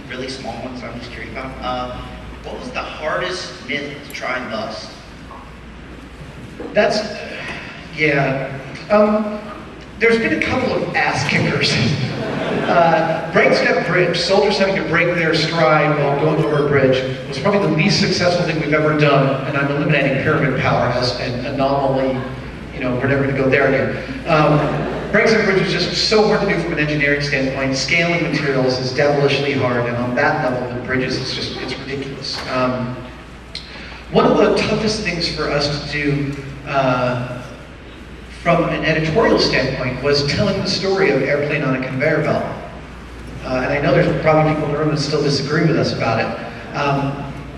really small ones I'm just curious about. What was the hardest myth to try and bust? That's, yeah. There's been a couple of ass kickers. Breakstep bridge, soldiers having to break their stride while going over a bridge, was probably the least successful thing we've ever done, and I'm eliminating pyramid power as an anomaly. You know, we're never going to go there again. Breakstep bridge is just so hard to do from an engineering standpoint. Scaling materials is devilishly hard, and on that level, the bridges, it's ridiculous. One of the toughest things for us to do from an editorial standpoint was telling the story of Airplane on a Conveyor Belt. And I know there's probably people in the room that still disagree with us about it.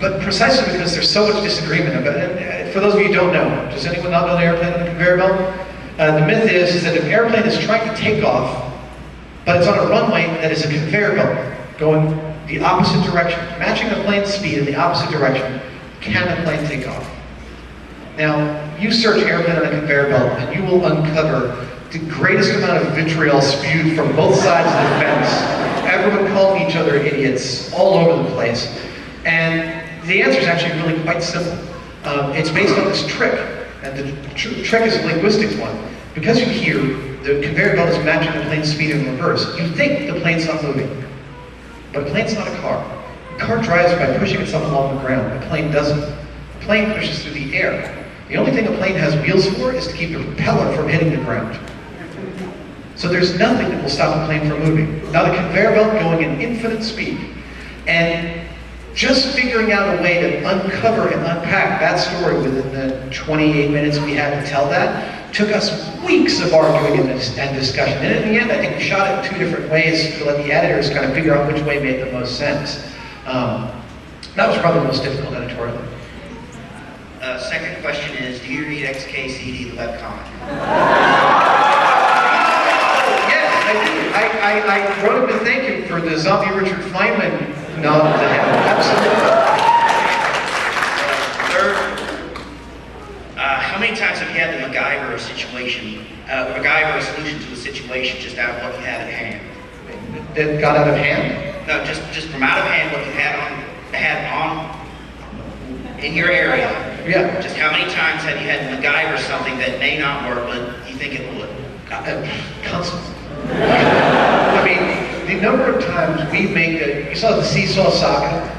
But precisely because there's so much disagreement about it. For those of you who don't know, does anyone not know the Airplane on a Conveyor Belt? The myth is that if an airplane is trying to take off, but it's on a runway that is a conveyor belt, going the opposite direction, matching the plane's speed in the opposite direction, can the plane take off? Now, you search airplane on a conveyor belt, and you will uncover the greatest amount of vitriol spewed from both sides of the fence. Everyone calling each other idiots all over the place. And the answer is actually really quite simple. It's based on this trick, and the trick is a linguistics one. Because you hear the conveyor belt is matching the plane's speed in reverse, you think the plane's not moving. But a plane's not a car. A car drives by pushing itself along the ground. A plane doesn't. A plane pushes through the air. The only thing a plane has wheels for is to keep the propeller from hitting the ground. So there's nothing that will stop a plane from moving. Not a conveyor belt going at infinite speed. And just figuring out a way to uncover and unpack that story within the 28 minutes we had to tell that took us weeks of arguing and discussion. And in the end, I think we shot it 2 different ways to let the editors kind of figure out which way made the most sense. That was probably the most difficult editorial. Second question is, do you read XKCD the webcomic? Yes, I do. I wrote him to thank him for the zombie Richard Feynman novel that happened. Absolutely. Third, how many times have you had the MacGyver situation, MacGyver solution to a situation just out of what you had at hand? That got out of hand? No, just from out of hand what you had on in your area. Yeah. Just how many times have you had to MacGyver something that may not work, but you think it would? Constantly. I mean, the number of times we make you saw the seesaw saga?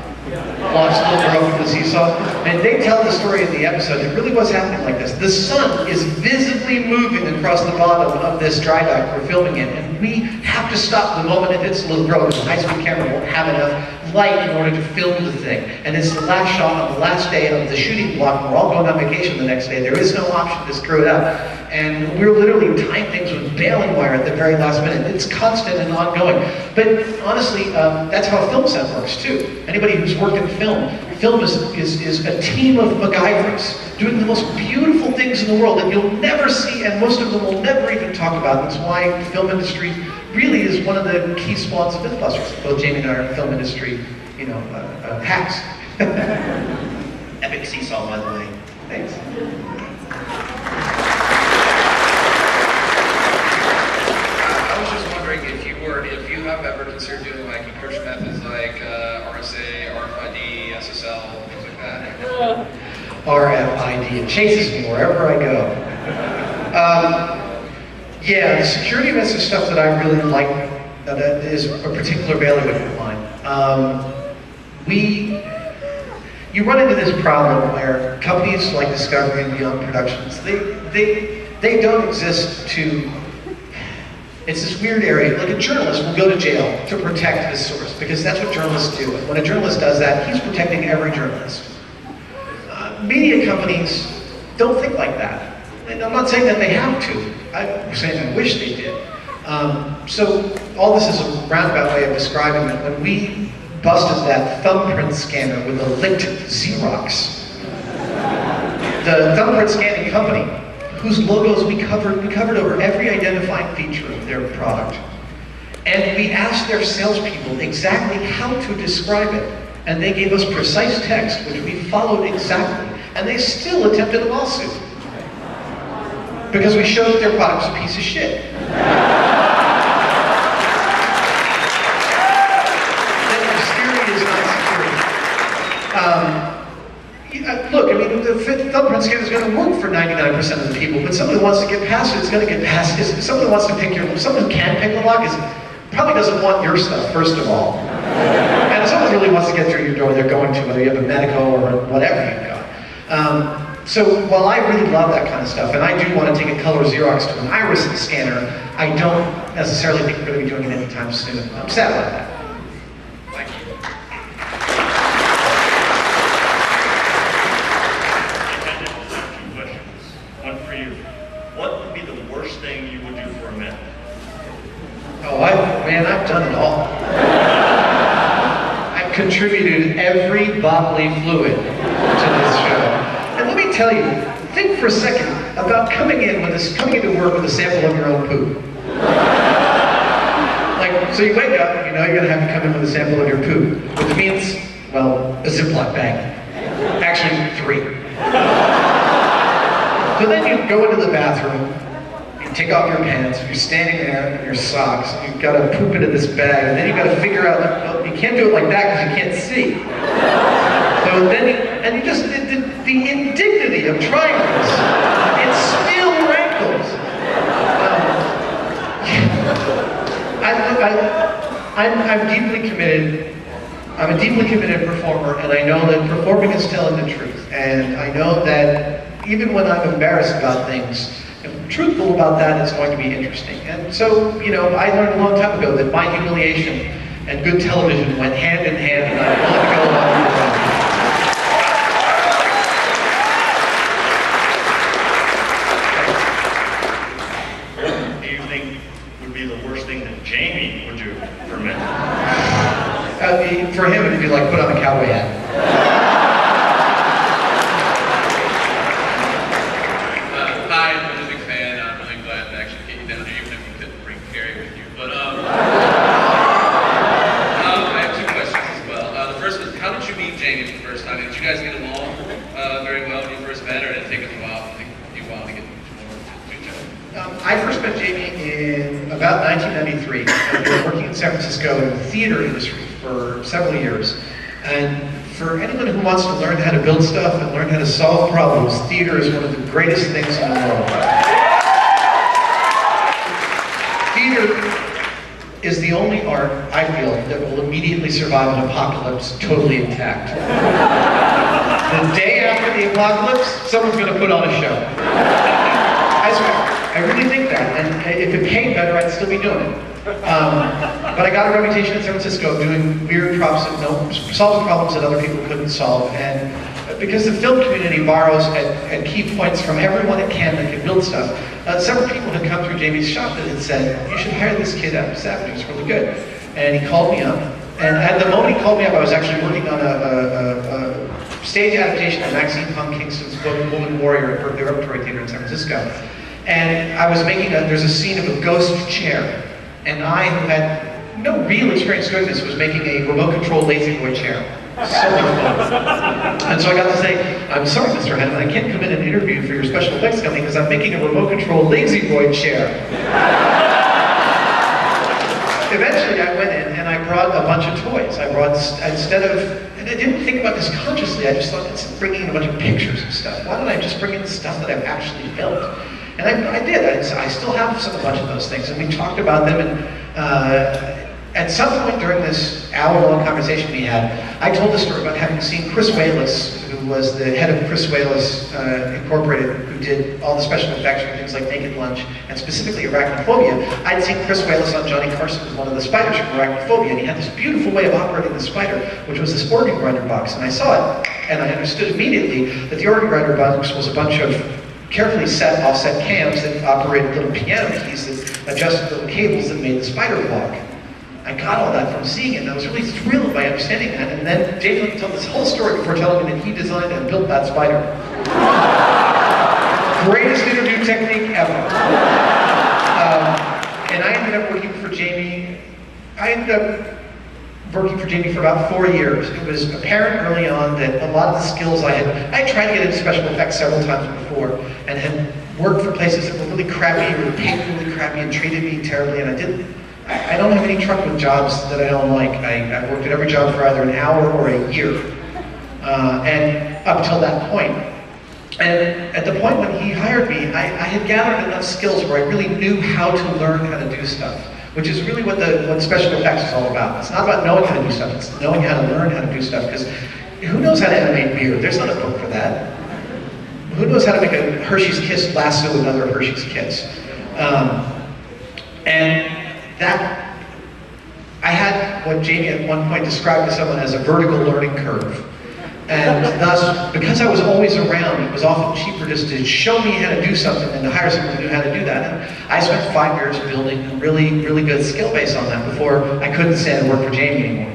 Launched the little girl from the seesaw. And they tell the story in the episode. It really was happening like this. The sun is visibly moving across the bottom of this dry dock we're filming in, and we have to stop the moment it hits the little girl because the high-speed camera won't have enough light in order to film the thing. And it's the last shot on the last day of the shooting block. We're all going on vacation the next day. There is no option to screw it up. And we're literally tying things with baling wire at the very last minute. It's constant and ongoing. But honestly, that's how a film set works too. Anybody who's worked in film is a team of MacGyvers doing the most beautiful things in the world that you'll never see, and most of them will never even talk about. That's why the film industry really is one of the key spawns of Mythbusters. Both Jamie and I are film industry, hacks. Epic seesaw, by the way. Thanks. I was just wondering if you have ever considered doing like encryption methods like RSA, RFID, SSL, things like that. RFID, it chases me wherever I go. Yeah, the security message stuff that I really like, that is a particular bailiwick of mine. You run into this problem where companies like Discovery and Beyond Productions, they don't exist to, it's this weird area. Like a journalist will go to jail to protect his source, because that's what journalists do. When a journalist does that, he's protecting every journalist. Media companies don't think like that. And I'm not saying that they have to. I'm saying I wish they did. So all this is a roundabout way of describing it. When we busted that thumbprint scanner with a licked Xerox, the thumbprint scanning company, whose logos we covered over every identifying feature of their product. And we asked their salespeople exactly how to describe it. And they gave us precise text, which we followed exactly. And they still attempted a lawsuit. Because we showed that their product was a piece of shit. Then Look, I mean, the thumbprint scanner is going to work for 99% of the people, but someone who wants to get past it is going to get past it. Someone who wants to pick someone who can pick the lock probably doesn't want your stuff, first of all. And if someone really wants to get through your door, they're going to, whether you have a Medico or whatever you've got. So while I really love that kind of stuff, and I do want to take a color Xerox to an iris scanner, I don't necessarily think we're going to be doing it anytime soon. I'm sad about that. Thank you. Two questions. One for you. What would be the worst thing you would do for a myth? Oh, man, I've done it all. I've contributed every bodily fluid to this show. And let me tell you, think for a second about coming into work with a sample of your own poop. Like, so you wake up, you know you're gonna have to come in with a sample of your poop, which means, well, a Ziploc bag. Actually, 3. So then you go into the bathroom, you take off your pants, you're standing there in your socks, you've got to poop into this bag, and then you've got to figure out, well, you can't do it like that because you can't see. So then you just, the indignity of trying this, it still rankles. I'm deeply committed. I'm a deeply committed performer, and I know that performing is telling the truth. And I know that even when I'm embarrassed about things, if I'm truthful about that, it's going to be interesting. And so, you know, I learned a long time ago that my humiliation and good television went hand in hand, and I'm willing to go along with that. What do you think would be the worst thing that Jamie would do for a myth? For him, it'd be like put on a cowboy hat. Hi, I'm a big fan. I'm really glad to actually get you down here, even if you couldn't bring Carrie with you. But I have 2 questions as well. The first is, how did you meet Jamie for the first time? Did you guys get along very well when you first met, or did it take us a while to get more to each other? I first met Jamie in about 1993. We were working in San Francisco in the theater industry for several years. And for anyone who wants to learn how to build stuff and learn how to solve problems, theater is one of the greatest things in the world. Theater is the only art, I feel, that will immediately survive an apocalypse totally intact. The day after the apocalypse, someone's going to put on a show. I swear, I really think that, and if it paid better, I'd still be doing it. But I got a reputation in San Francisco of doing weird props that solving problems that other people couldn't solve, and because the film community borrows at key points from everyone it can that can build stuff, several people had come through Jamie's shop that had said, you should hire this kid out of Savage, he's really good. And he called me up, and at the moment he called me up, I was actually working on a stage adaptation of Maxine Hung Kingston's book, Woman Warrior, at Berkeley Repertory Theater in San Francisco. And I was making there's a scene of a ghost chair. And I, who had no real experience doing this, was making a remote-controlled lazy boy chair. So much fun. And so I got to say, I'm sorry, Mr. Hannon, I can't come in and interview for your special effects company because I'm making a remote-controlled lazy boy chair. Eventually, I went in and I brought a bunch of toys. I brought, and I didn't think about this consciously, I just thought, instead of bringing in a bunch of pictures and stuff, why don't I just bring in the stuff that I've actually built? And I did. I still have a bunch of those things, and we talked about them. And at some point during this hour-long conversation we had, I told the story about having seen Chris Walas, who was the head of Chris Walas Incorporated, who did all the special effects for things like Naked Lunch, and specifically Arachnophobia. I'd seen Chris Walas on Johnny Carson as one of the spiders from Arachnophobia, and he had this beautiful way of operating the spider, which was this organ grinder box. And I saw it, and I understood immediately that the organ grinder box was a bunch of carefully set offset cams that operated little piano keys that adjusted little cables that made the spider walk. I got all that from seeing it, and I was really thrilled by understanding that. And then David told this whole story before telling me that he designed and built that spider. Greatest interview technique ever. And I ended up working for Jamie. For about 4 years. It was apparent early on that a lot of the skills I tried to get into special effects several times before, and had worked for places that were really crappy, or paid really crappy, and treated me terribly, and I I don't have any truck with jobs that I don't like. I've worked at every job for either an hour or a year, and up till that point. And at the point when he hired me, I had gathered enough skills where I really knew how to learn how to do stuff, which is really what special effects is all about. It's not about knowing how to do stuff, it's knowing how to learn how to do stuff, because who knows how to animate beer? There's not a book for that. Who knows how to make a Hershey's Kiss lasso another Hershey's Kiss? And that, I had what Jamie at one point described to someone as a vertical learning curve. And thus, because I was always around, it was often cheaper just to show me how to do something than to hire someone who knew how to do that. And I spent 5 years building a really, really good skill base on that before I couldn't say I worked for Jamie anymore.